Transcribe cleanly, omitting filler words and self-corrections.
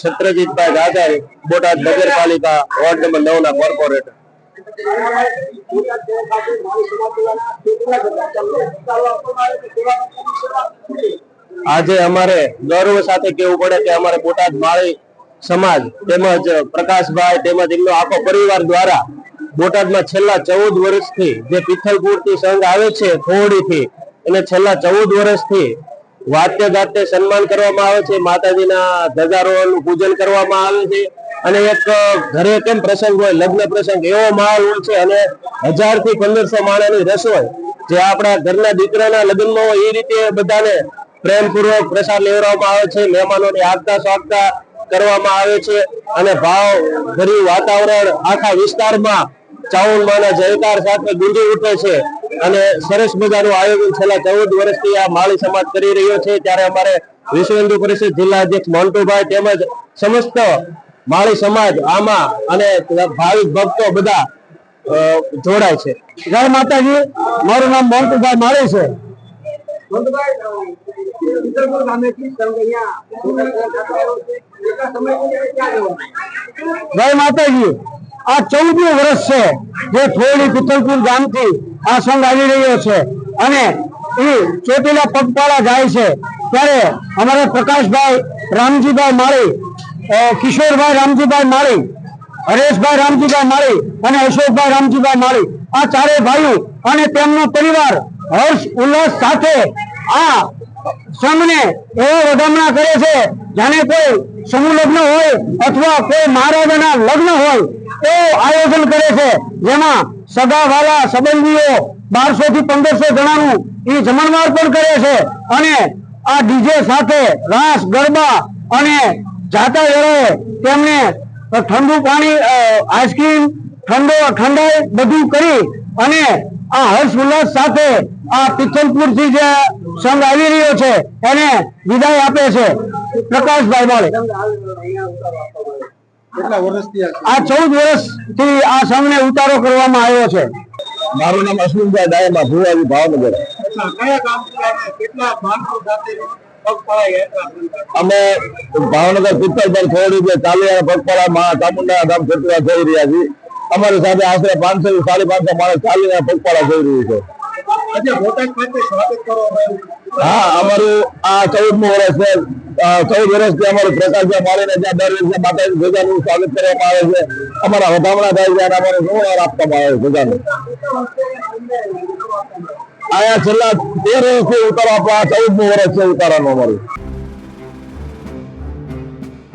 છત્રજીતભાઈ ગાજારી, બોટાદ નગરપાલિકા ward number 9 ના corporator. આજે અમારે ગૌરવ સાથે કહેવું પડે કે અમારે બોટાદ માળી સમાજ તેમજ પ્રકાશભાઈ તેમજ એમનો આખો પરિવાર દ્વારા બોટાદમાં છેલ્લા 14 વર્ષથી જે પિથલપુરથી સંઘ આવે છે થોડીથી એને છેલ્લા 14 વર્ષથી વાદ્ય ગાતે સન્માન કરવામાં આવે છે, માતાજીના ધજારોનું પૂજન કરવામાં આવે છે અને એક ઘરે કેમ પ્રસંગ હોય લગ્ન પ્રસંગ એવો માહોલ હોય છે અને 1000 થી 1500 માણસની રસોઈ જે આપણા ઘરના દીકરાના લગ્નમાં હોય એ રીતે બધાને પ્રેમપૂર્વક પ્રસાદ લેવડાવવામાં આવે છે, મહેમાનોને આગતા સ્વાગતા કરવામાં આવે છે અને ભાવ ભર્યું વાતાવરણ આખા વિસ્તારમાં ચાઉંડમાના જયકાર સાથે ગુંજી ઉઠે છે અને સરસ મજાનું આયોજન છેલ્લા 14 વર્ષથી આ માળી સમાજ કરી રહ્યો છે। ત્યારે અમારે વિશ્વ હિન્દુ પરિષદ જિલ્લા અધ્યક્ષ મોન્ટુભાઈ તેમજ સમસ્ત માળી સમાજ આમાં અને ભાવિક ભક્તો બધા જોડાય છે। જય માતાજી, મારું નામ મોન્ટુભાઈ માળી છે। જય માતાજી, આ 14મી વર્ષ છે જે થોડી પિથલપુર ગામથી આ સંઘ આવી રહ્યો છે અને એ ચોટીલા પગપાળા જાય છે। ત્યારે અમારે પ્રકાશભાઈ રામજીભાઈ માળી, કિશોરભાઈ રામજીભાઈ માળી, હરેશભાઈ રામજીભાઈ માળી અને અશોકભાઈ રામજીભાઈ માળી આ ચારેય ભાઈઓ અને તેમનો પરિવાર હર્ષ ઉલ્લાસ સાથે આ સંઘને એવો વધામણા કરે છે જાણે કોઈ સમૂહ લગ્ન હોય અથવા કોઈ મહારાજાના લગ્ન હોય એવું આયોજન કરે છે, જેમાં સગા વાલા સંબંધીઓ 1200 થી 1500 જણાનું એ જમણવાર પણ કરે છે અને આ ડીજે સાથે રાસ ગરબા અને જાતા વેળાએ તેમને ઠંડુ પાણી, આઈસ્ક્રીમ, ઠંડાઈ બધું કરી અને આ હર્ષ ઉલ્લાસ સાથે આ પિથલપુર થી જે સંઘ આવી રહ્યો છે એને વિદાય આપે છે। પ્રકાશભાઈ માળી, આ 14 વર્ષથી આ સંઘને ઉતારો કરવામાં આવ્યો છે। મારું નામ અશ્વિનભાઈ ડાયમા, ભુવાજી, ભાવનગર। અમે ભાવનગર પિત્તલપર થોડી જે ચાલીયા પગપાળા મા ચામુંડા ધામ ક્ષેત્રમાં જઈ રહ્યા છીએ। અમારી સાથે આશરે 500 થી 550 માણસ ચાલીયા પગપાળા જઈ રહ્યું છે। હા, અમારું આ 14મું વર્ષ છે। 14 વર્ષથી અમારું પ્રકાશભાઈ માળીને જ્યાં દર વર્ષે માતાજી ધજાનું સ્વાગત કરવામાં આવે છે, અમારા વધામણા થાય છે અને અમારે સન્માન આપવામાં આવે છે ધજાનું। આયા છેલ્લા 13 વર્ષથી ઉતારો, આ 14મું વર્ષ છે ઉતારાનું અમારું।